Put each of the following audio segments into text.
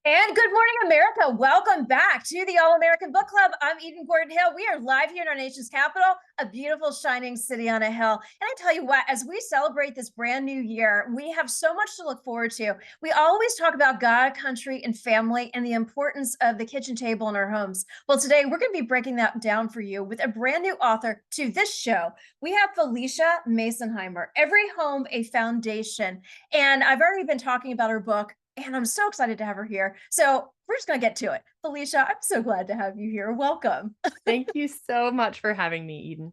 And good morning, America. Welcome back to the All American Book Club. I'm Eden Gordon Hill. We are live here in our nation's capital, a beautiful, shining city on a hill. And I tell you what, as we celebrate this brand new year, we have so much to look forward to. We always talk about God, country, and family, and the importance of the kitchen table in our homes. Well, today we're going to be breaking that down for you with a brand new author to this show. We have Phylicia Masonheimer, Every Home, a Foundation. And I've already been talking about her book, and I'm so excited to have her here. So we're just going to get to it. Phylicia, I'm so glad to have you here. Welcome. Thank you so much for having me, Eden.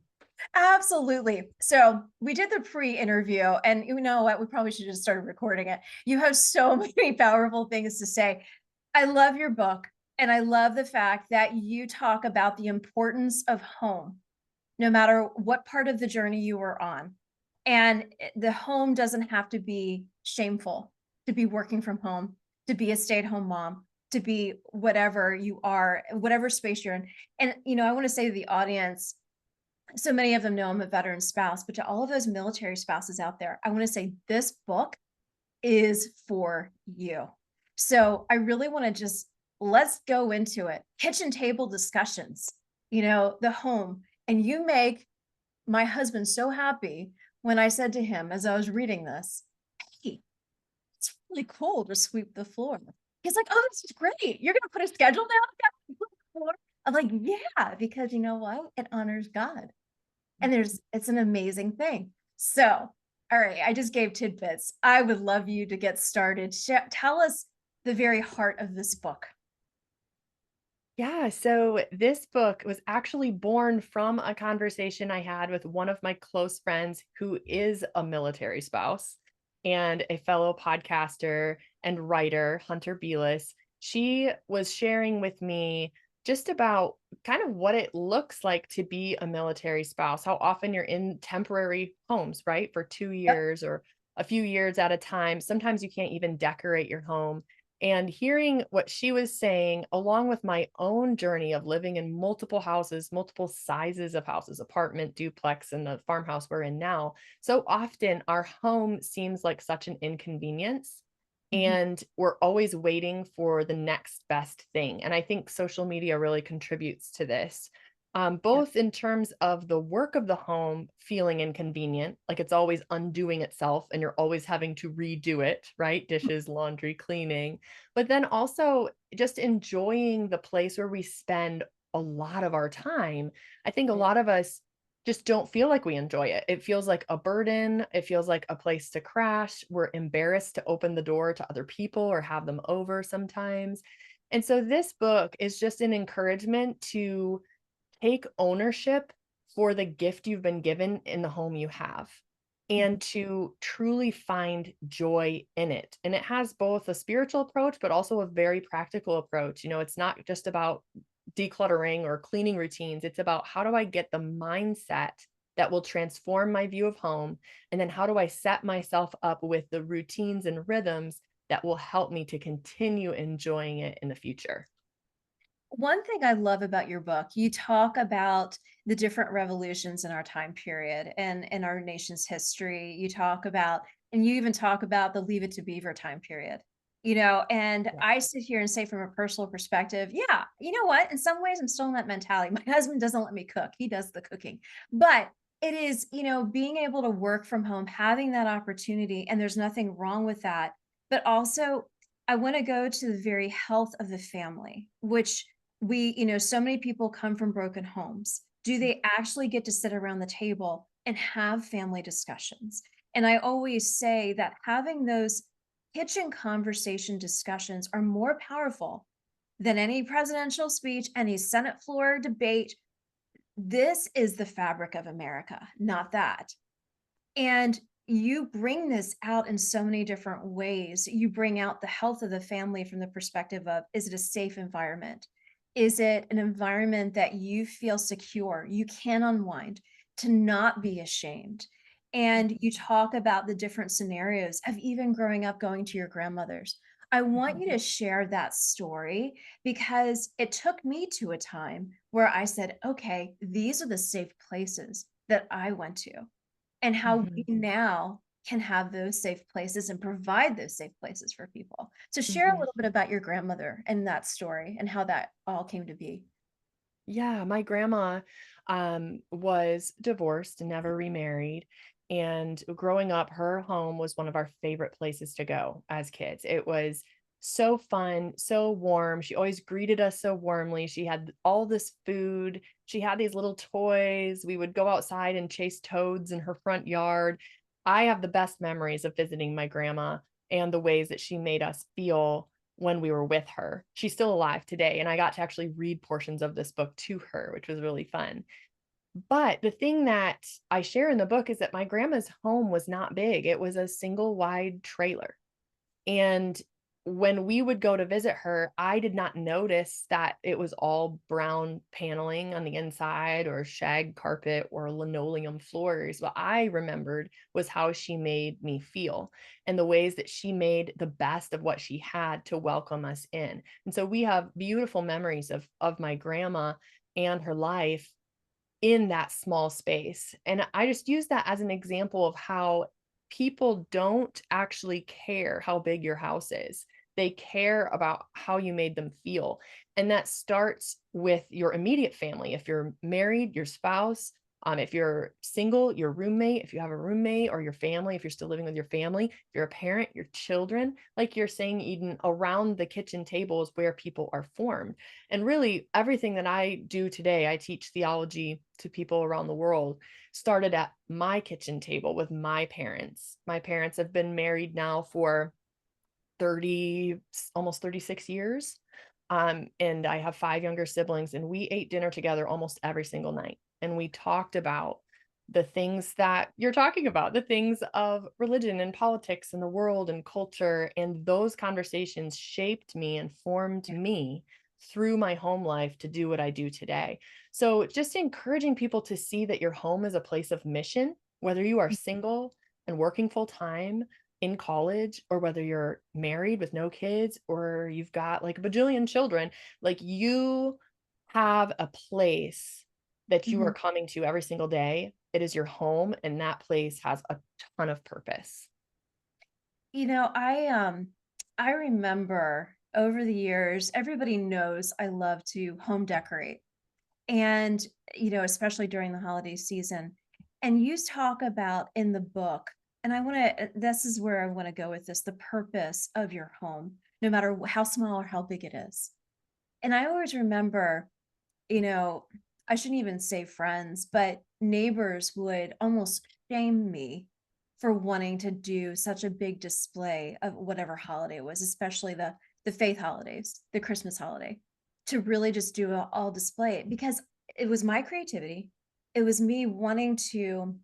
Absolutely. So we did the pre-interview, and you know what? We probably should have just started recording it. You have so many powerful things to say. I love your book, and I love the fact that you talk about the importance of home, no matter what part of the journey you were on. And the home doesn't have to be shameful to be working from home, to be a stay-at-home mom, to be whatever you are, whatever space you're in. And, I want to say to the audience, so many of them know I'm a veteran spouse, but to all of those military spouses out there, I want to say this book is for you. So I really want to just let's go into it. Kitchen table discussions, the home. And you make my husband so happy when I said to him as I was reading this, hey, it's really cool to sweep the floor. He's like, oh, this is great. You're going to put a schedule down? I'm like, yeah, because you know what? It honors God. And it's an amazing thing. So, all right, I just gave tidbits. I would love you to get started. Tell us the very heart of this book. Yeah, so this book was actually born from a conversation I had with one of my close friends who is a military spouse and a fellow podcaster and writer, Hunter Belis. She was sharing with me just about kind of what it looks like to be a military spouse, how often you're in temporary homes, right? For 2 Yep. years or a few years at a time. Sometimes you can't even decorate your home. And hearing what she was saying, along with my own journey of living in multiple houses, multiple sizes of houses, apartment, duplex, and the farmhouse we're in now, so often our home seems like such an inconvenience. Mhm. And we're always waiting for the next best thing. And I think social media really contributes to this, Yeah. both in terms of the work of the home feeling inconvenient, like it's always undoing itself and you're always having to redo it, right? Dishes, laundry, cleaning, but then also just enjoying the place where we spend a lot of our time. I think a Yeah. lot of us just don't feel like we enjoy it. It feels like a burden. It feels like a place to crash. We're embarrassed to open the door to other people or have them over sometimes. And so this book is just an encouragement to take ownership for the gift you've been given in the home you have Mhm. and to truly find joy in it. And it has both a spiritual approach, but also a very practical approach. It's not just about decluttering or cleaning routines, it's about how do I get the mindset that will transform my view of home? And then how do I set myself up with the routines and rhythms that will help me to continue enjoying it in the future? One thing I love about your book, you talk about the different revolutions in our time period and in our nation's history. You talk about, and you even talk about the Leave It to Beaver time period. And Yeah. I sit here and say from a personal perspective, yeah, you know what? In some ways, I'm still in that mentality. My husband doesn't let me cook, he does the cooking. But it is, being able to work from home, having that opportunity, and there's nothing wrong with that. But also, I want to go to the very health of the family, which so many people come from broken homes. Do they actually get to sit around the table and have family discussions? And I always say that having those kitchen conversation discussions are more powerful than any presidential speech, any Senate floor debate. This is the fabric of America, not that. And you bring this out in so many different ways. You bring out the health of the family from the perspective of, is it a safe environment? Is it an environment that you feel secure? You can unwind, to not be ashamed. And you talk about the different scenarios of even growing up going to your grandmother's. I want you to share that story because it took me to a time where I said, okay, these are the safe places that I went to, and how we Mhm. now can have those safe places and provide those safe places for people. So share a Mhm. little bit about your grandmother and that story and how that all came to be. Yeah, my grandma was divorced and never remarried. And growing up, her home was one of our favorite places to go as kids. It was so fun, so warm. She always greeted us so warmly. She had all this food. She had these little toys. We would go outside and chase toads in her front yard. I have the best memories of visiting my grandma and the ways that she made us feel when we were with her. She's still alive today, and I got to actually read portions of this book to her, which was really fun. But the thing that I share in the book is that my grandma's home was not big. It was a single wide trailer. And when we would go to visit her, I did not notice that it was all brown paneling on the inside or shag carpet or linoleum floors. What I remembered was how she made me feel and the ways that she made the best of what she had to welcome us in. And so we have beautiful memories of my grandma and her life in that small space. And I just use that as an example of how people don't actually care how big your house is. They care about how you made them feel. And that starts with your immediate family. If you're married, your spouse, if you're single, your roommate, if you have a roommate or your family, if you're still living with your family, if you're a parent, your children, like you're saying, Eden, around the kitchen table is where people are formed. And really, everything that I do today, I teach theology to people around the world, started at my kitchen table with my parents. My parents have been married now for 30, almost 36 years. And I have five younger siblings, and we ate dinner together almost every single night. And we talked about the things that you're talking about, the things of religion and politics and the world and culture. And those conversations shaped me and formed Yeah. me through my home life to do what I do today. So just encouraging people to see that your home is a place of mission, whether you are single and working full time in college, or whether you're married with no kids, or you've got like a bajillion children, like you have a place that you Mhm. are coming to every single day. It is your home, and that place has a ton of purpose. I remember over the years, everybody knows I love to home decorate. And, especially during the holiday season. And you talk about in the book, and this is where I want to go with this, the purpose of your home, no matter how small or how big it is. And I always remember, you know, I shouldn't even say friends, but neighbors would almost shame me for wanting to do such a big display of whatever holiday it was, especially the faith holidays, the Christmas holiday, to really just do all display it because it was my creativity. It was me wanting to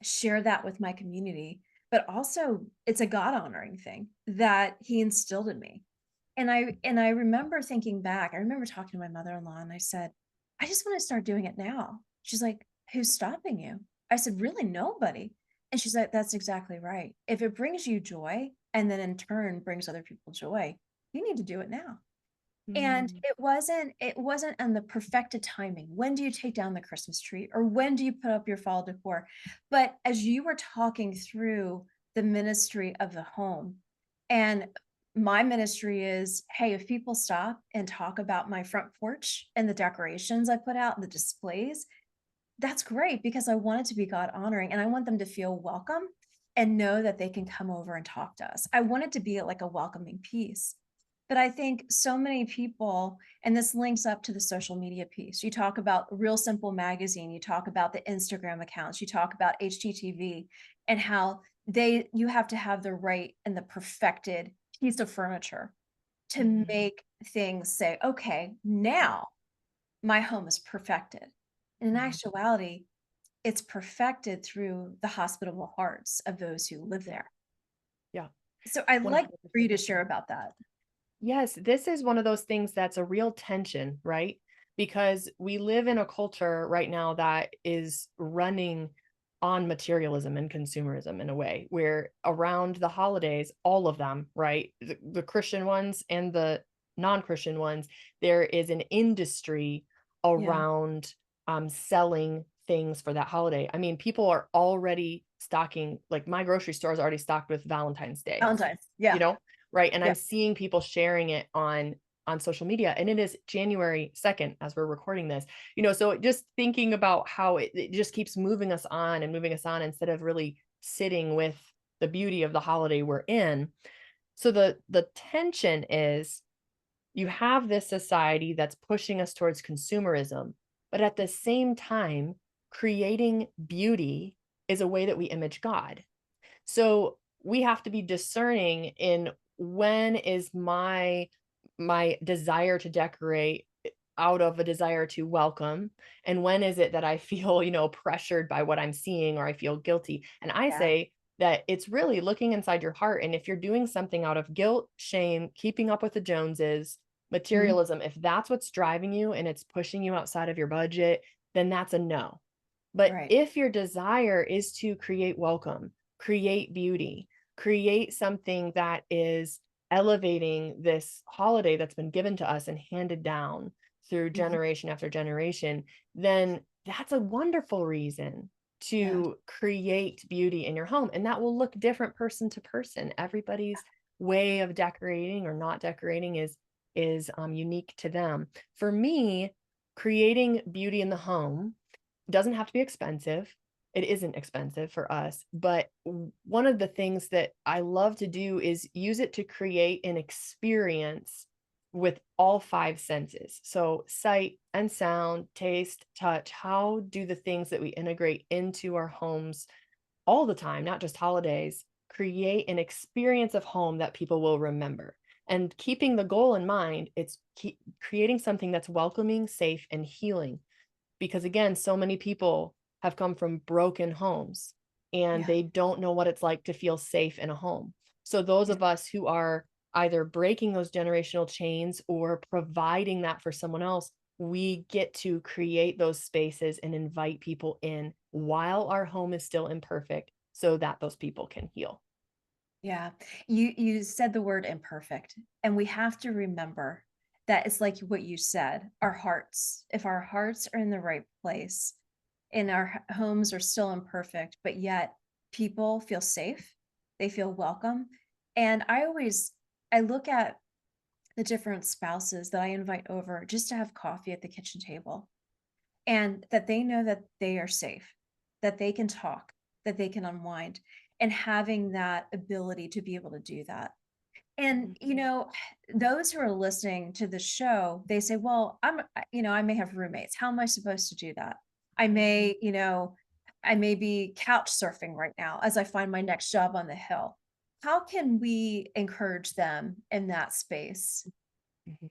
share that with my community, but also it's a God honoring thing that he instilled in me. And I remember thinking back, I remember talking to my mother-in-law and I said, I just want to start doing it now. She's like, who's stopping you? I said, really nobody. And she's like, that's exactly right. If it brings you joy and then in turn brings other people joy, you need to do it now. And Mm, it wasn't on the perfected timing. When do you take down the Christmas tree or when do you put up your fall decor? But as you were talking through the ministry of the home, and my ministry is, hey, if people stop and talk about my front porch and the decorations I put out and the displays, that's great because I want it to be God honoring and I want them to feel welcome and know that they can come over and talk to us. I want it to be like a welcoming piece. But I think so many people, and this links up to the social media piece. You talk about Real Simple Magazine, you talk about the Instagram accounts, you talk about HGTV and how you have to have the right and the perfected piece of furniture to mhm, make things say, okay, now my home is perfected. In mhm. actuality, it's perfected through the hospitable hearts of those who live Yeah, there. yeah, So I'd like for you 100%. to share about that. Yes, this is one of those things that's a real tension, right? Because we live in a culture right now that is running on materialism and consumerism in a way where around the holidays, all of them, right? The Christian ones and the non-Christian ones, there is an industry Yeah. around selling things for that holiday. I mean, people are already stocking, like my grocery store is already stocked with Valentine's Day, Valentine's. you Yeah. know, right? And Yeah. I'm seeing people sharing it on social media, and it is January 2nd as we're recording this. So just thinking about how it just keeps moving us on and moving us on instead of really sitting with the beauty of the holiday we're in. So the tension is, you have this society that's pushing us towards consumerism, but at the same time, creating beauty is a way that we image God. So we have to be discerning in, when is my desire to decorate out of a desire to welcome, and when is it that I feel, pressured by what I'm seeing, or I feel guilty. And I Yeah. say that it's really looking inside your heart, and if you're doing something out of guilt, shame, keeping up with the Joneses, Mhm. materialism, if that's what's driving you and it's pushing you outside of your budget, then that's a no. But Right. if your desire is to create welcome, create beauty, create something that is elevating this holiday that's been given to us and handed down through Mhm. generation after generation, then that's a wonderful reason Yeah. to create beauty in your home. And that will look different person to person. Everybody's way of decorating or not decorating is unique to them. For me, creating beauty in the home doesn't have to be expensive. It isn't expensive for us, but one of the things that I love to do is use it to create an experience with all five senses. So sight and sound, taste, touch. How do the things that we integrate into our homes all the time, not just holidays, create an experience of home that people will remember? And keeping the goal in mind, it's creating something that's welcoming, safe, and healing, because again, so many people have come from broken homes and Yeah. they don't know what it's like to feel safe in a home. So those Yeah. of us who are either breaking those generational chains or providing that for someone else, we get to create those spaces and invite people in while our home is still imperfect, so that those people can heal. Yeah. You said the word imperfect, and we have to remember that it's like what you said, our hearts. If our hearts are in the right place and our homes are still imperfect, but yet people feel safe, they feel welcome. And I look at the different spouses that I invite over just to have coffee at the kitchen table, and that they know that they are safe, that they can talk, that they can unwind, and having that ability to be able to do that. And, those who are listening to the show, they say, well, I may have roommates. How am I supposed to do that? I may, I may be couch surfing right now as I find my next job on the hill. How can we encourage them in that space? Mhm.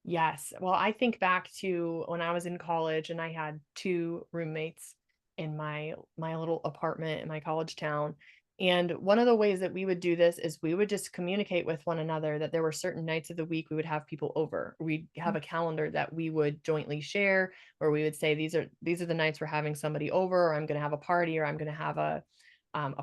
Yes. Well, I think back to when I was in college and I had two roommates in my little apartment in my college town. And one of the ways that we would do this is we would just communicate with one another that there were certain nights of the week we would have people over. We'd have a calendar that we would jointly share, where we would say these are the nights we're having somebody over, or I'm going to have a party, or I'm going to have a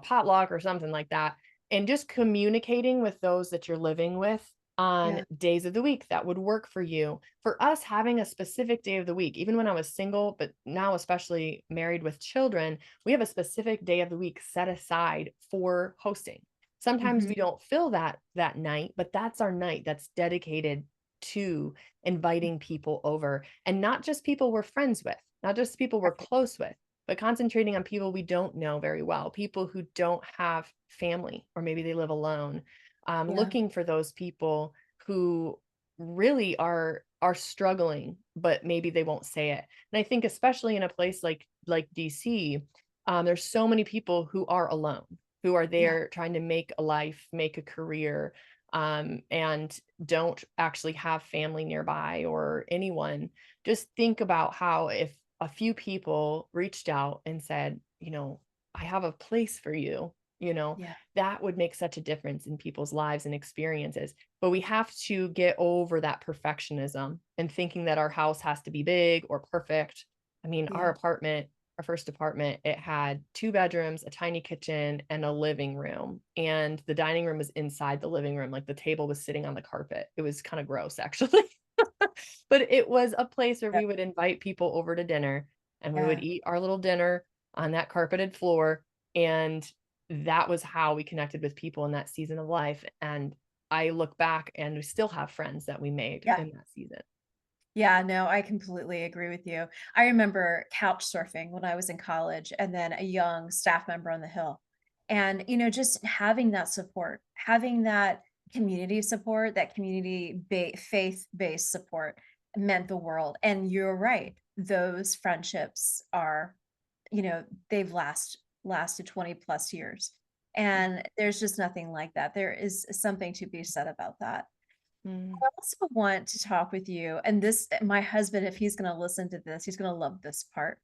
potluck or something like that. And just communicating with those that you're living with on Yeah. days of the week that would work for you. For us, having a specific day of the week, even when I was single, but now especially married with children, we have a specific day of the week set aside for hosting. Sometimes Mhm. we don't fill that night, but that's our night that's dedicated to inviting people over, and not just people we're friends with, not just people we're Right. close with, but concentrating on people we don't know very well, people who don't have family, or maybe they live alone. Yeah. Looking for those people who really are struggling, but maybe they won't say it. And I think especially in a place like DC, there's so many people who are alone, who are Yeah. there trying to make a life, make a career, and don't actually have family nearby or anyone. Just think about how, if a few people reached out and said, I have a place for you, Yeah. that would make such a difference in people's lives and experiences. But we have to get over that perfectionism and thinking that our house has to be big or perfect. I mean, Yeah. our first apartment, it had two bedrooms, a tiny kitchen, and a living room. And the dining room was inside the living room. Like the table was sitting on the carpet. It was kind of gross, actually. But it was a place where Yeah. we would invite people over to dinner. and we would Yeah. eat our little dinner on that carpeted floor. And that was how we connected with people in that season of life. And I look back and we still have friends that we made Yeah. in that season. Yeah, no, I completely agree with you. I remember couch surfing when I was in college and then a young staff member on the Hill. And, just having that support, having that community support, that faith-based support meant the world. And you're right. Those friendships are, they've lasted 20 plus years. And there's just nothing like that. There is something to be said about that. Mm. I also want to talk with you, and my husband, if he's going to listen to this, he's going to love this part.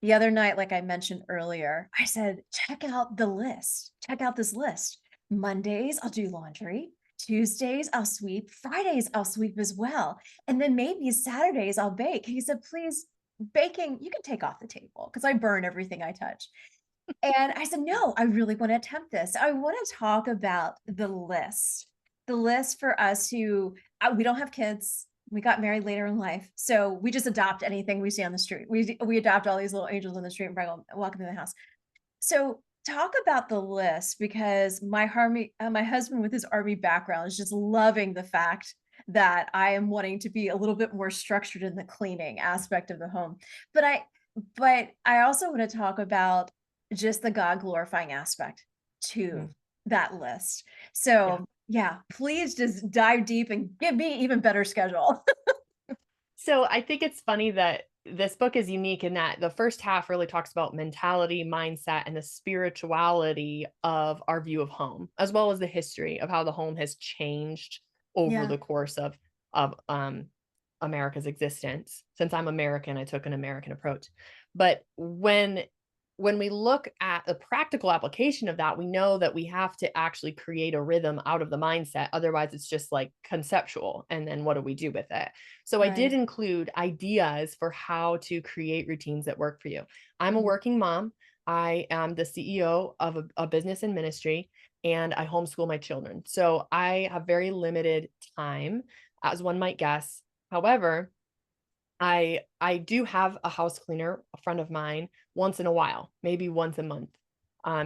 The other night, like I mentioned earlier, I said, check out the list. Check out this list. Mondays, I'll do laundry. Tuesdays, I'll sweep. Fridays, I'll sweep as well. And then maybe Saturdays, I'll bake. He said, please, baking, you can take off the table because I burn everything I touch. And I said, "No, I really wanna attempt this." I wanna talk about the list. The list for us who we don't have kids. We got married later in life, so we just adopt anything we see on the street. We adopt all these little angels on the street and bring 'em welcome to the house. So, talk about the list because my husband with his army background is just loving the fact that I am wanting to be a little bit more structured in the cleaning aspect of the home. But I also wanna talk about just the God glorifying aspect Mm. to that list. Yeah. So, yeah, please just dive deep and give me even better schedule. So I think it's funny that this book is unique in that the first half really talks about mentality, mindset, and the spirituality of our view of home, as well as the history of how the home has changed over Yeah, the course of America's existence. Since I'm American, I took an American approach. But when we look at the practical application of that, we know that we have to actually create a rhythm out of the mindset. Otherwise, it's just like conceptual. And then what do we do with it? So I did right. include ideas for how to create routines that work for you. I'm a Mhm. working mom. I am the CEO of a business and ministry, and I homeschool my children. So I have very limited time, as one might guess. However, I do have a house cleaner, a friend of mine, once in a while, maybe once a month.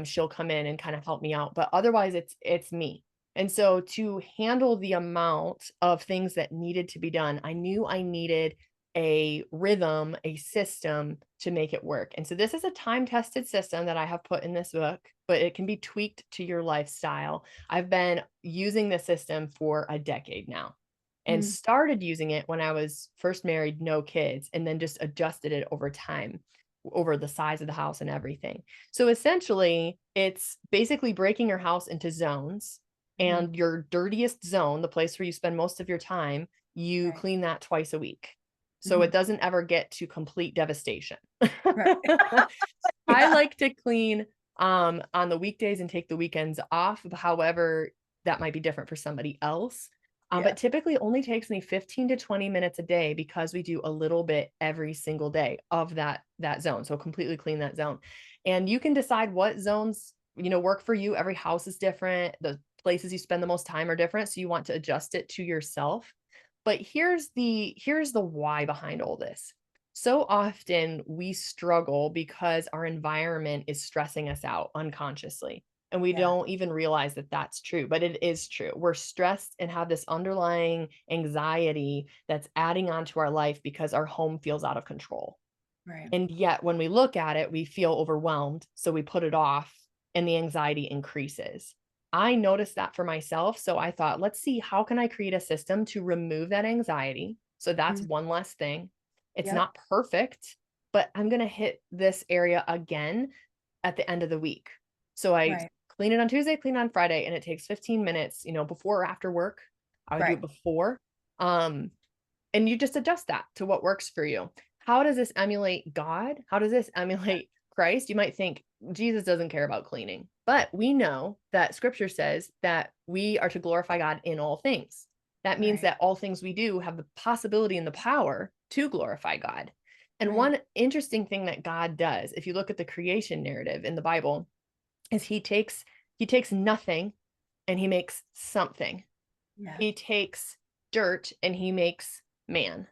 She'll come in and kind of help me out, but otherwise it's me. And so to handle the amount of things that needed to be done, I knew I needed a rhythm, a system to make it work. And so this is a time-tested system that I have put in this book, but it can be tweaked to your lifestyle. I've been using the system for a decade now and Mm, started using it when I was first married, no kids, and then just adjusted it over time, over the size of the house and everything. So essentially, it's basically breaking your house into zones, mhm. and your dirtiest zone, the place where you spend most of your time, you Right. clean that twice a week. So it Mhm. doesn't ever get to complete devastation. Right. I Yeah. like to clean on the weekdays and take the weekends off. However, that might be different for somebody else. But Yeah. typically it only takes me 15 to 20 minutes a day because we do a little bit every single day of that zone. So completely clean that zone. And you can decide what zones, work for you. Every house is different. The places you spend the most time are different. So you want to adjust it to yourself. But here's the why behind all this. So often we struggle because our environment is stressing us out unconsciously. And we Yeah. don't even realize that that's true, but it is true. We're stressed and have this underlying anxiety that's adding on to our life because our home feels out of control. Right. And yet, when we look at it, we feel overwhelmed. So we put it off and the anxiety increases. I noticed that for myself. So I thought, let's see, how can I create a system to remove that anxiety? So that's Mm. one less thing. It's Yep. not perfect, but I'm going to hit this area again at the end of the week. So I Right. clean it on Tuesday, clean it on Friday, and it takes 15 minutes, before or after work. I would do it Right. before. Um, and you just adjust that to what works for you. How does this emulate God? How does this emulate Christ? You might think Jesus doesn't care about cleaning, but we know that scripture says that we are to glorify God in all things. That means Right. that all things we do have the possibility and the power to glorify God. And Right. one interesting thing that God does, if you look at the creation narrative in the Bible, is he takes nothing and he makes something. Yeah. He takes dirt and he makes man.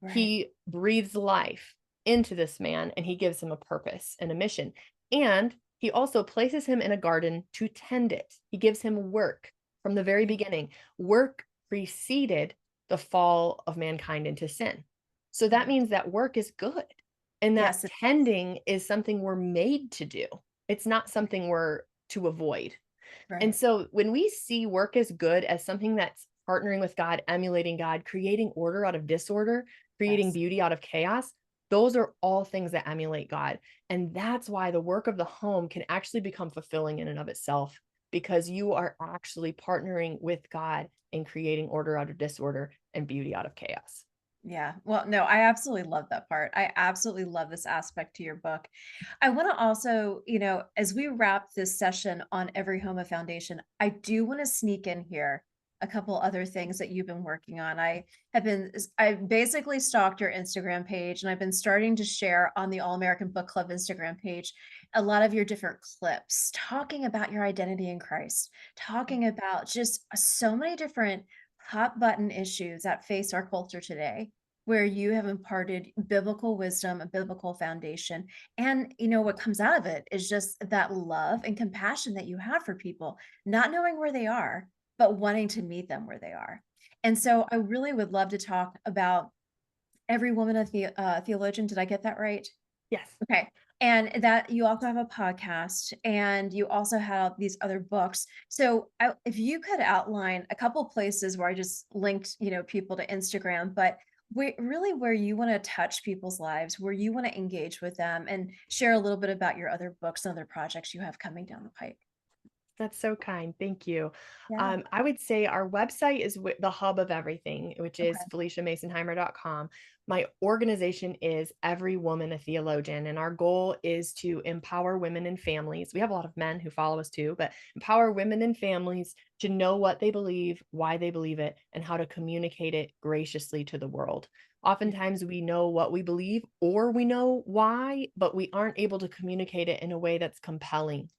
Right. He breathes life. into this man, and he gives him a purpose and a mission. And he also places him in a garden to tend it. He gives him work from the very beginning. Work preceded the fall of mankind into sin. So that Yeah. means that work is good and that Yes. tending is something we're made to do. It's not something we're to avoid. And Right. so when we see work as good as something that's partnering with God, emulating God, creating order out of disorder, creating Yes. beauty out of chaos, those are all things that emulate God. And that's why the work of the home can actually become fulfilling in and of itself, because you are actually partnering with God in creating order out of disorder and beauty out of chaos. Yeah. Well, no, I absolutely love that part. I absolutely love this aspect to your book. I want to also, as we wrap this session on Every Home a Foundation, I do want to sneak in here a couple other things that you've been working on. I basically stalked your Instagram page, and I've been starting to share on the All American Book Club Instagram page a lot of your different clips talking about your identity in Christ, talking about just so many different hot button issues that face our culture today, where you have imparted biblical wisdom, a biblical foundation. And what comes out of it is just that love and compassion that you have for people, not knowing where they are, but wanting to meet them where they are. And so I really would love to talk about Every Woman a Theologian. Did I get that right? Yes. Okay. And that you also have a podcast, and you also have these other books. So if you could outline a couple places where I just linked, people to Instagram, but really where you want to touch people's lives, where you want to engage with them and share a little bit about your other books and other projects you have coming down the pike. That's so kind. Thank you. Yeah. I would say our website is the hub of everything, which is Okay. PhyliciaMasonheimer.com. My organization is Every Woman a Theologian, and our goal is to empower women and families. We have a lot of men who follow us too, but empower women and families to know what they believe, why they believe it, and how to communicate it graciously to the world. Yeah. Oftentimes, we know what we believe or we know why, but we aren't able to communicate it in a way that's compelling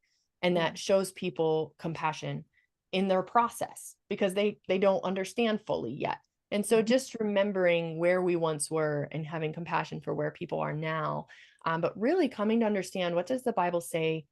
and Yeah. that shows people compassion in their process because they don't understand fully yet. And so Mhm. just remembering where we once were and having compassion for where people are now, but really coming to understand, what does the Bible say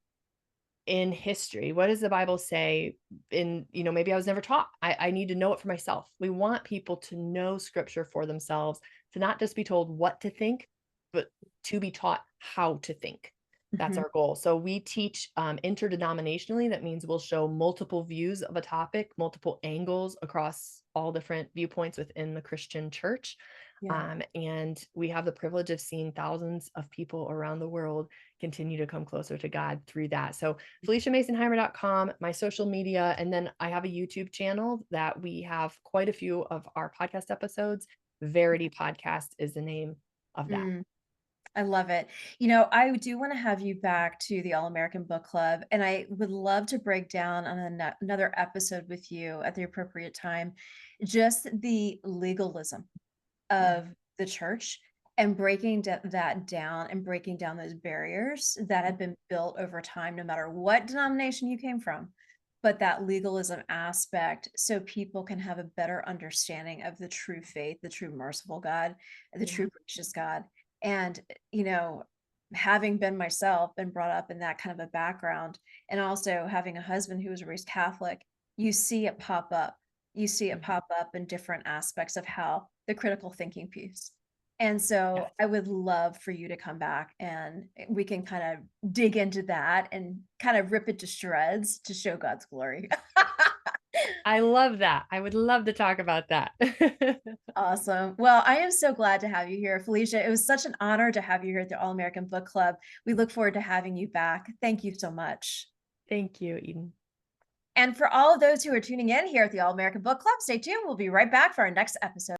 in history? What does the Bible say in, maybe I was never taught. I need to know it for myself. We want people to know scripture for themselves, to not just be told what to think, but to be taught how to think. That's Mhm. our goal. So we teach interdenominationally. That means we'll show multiple views of a topic, multiple angles across all different viewpoints within the Christian church. Yeah. And we have the privilege of seeing thousands of people around the world continue to come closer to God through that. So PhyliciaMasonheimer.com, my social media, and then I have a YouTube channel that we have quite a few of our podcast episodes. Verity Podcast is the name of that. Mm. I love it. I do want to have you back to the All American Book Club, and I would love to break down on another episode with you at the appropriate time, just the legalism Mm, of the church and breaking that down and breaking down those barriers that mm, have been built over time, no matter what denomination you came from, but that legalism aspect, so people can have a better understanding of the true faith, the true merciful God, the yeah. true gracious God. And, you know, having been myself, been brought up in that kind of a background, and also having a husband who was raised Catholic, you see it pop up. You see it Mhm. pop up in different aspects of how the critical thinking piece. And so Yes. I would love for you to come back, and we can kind of dig into that and kind of rip it to shreds to show God's glory. I love that. I would love to talk about that. Awesome. Well, I am so glad to have you here, Phylicia. It was such an honor to have you here at the All American Book Club. We look forward to having you back. Thank you so much. Thank you, Eden. And for all of those who are tuning in here at the All American Book Club, stay tuned. We'll be right back for our next episode.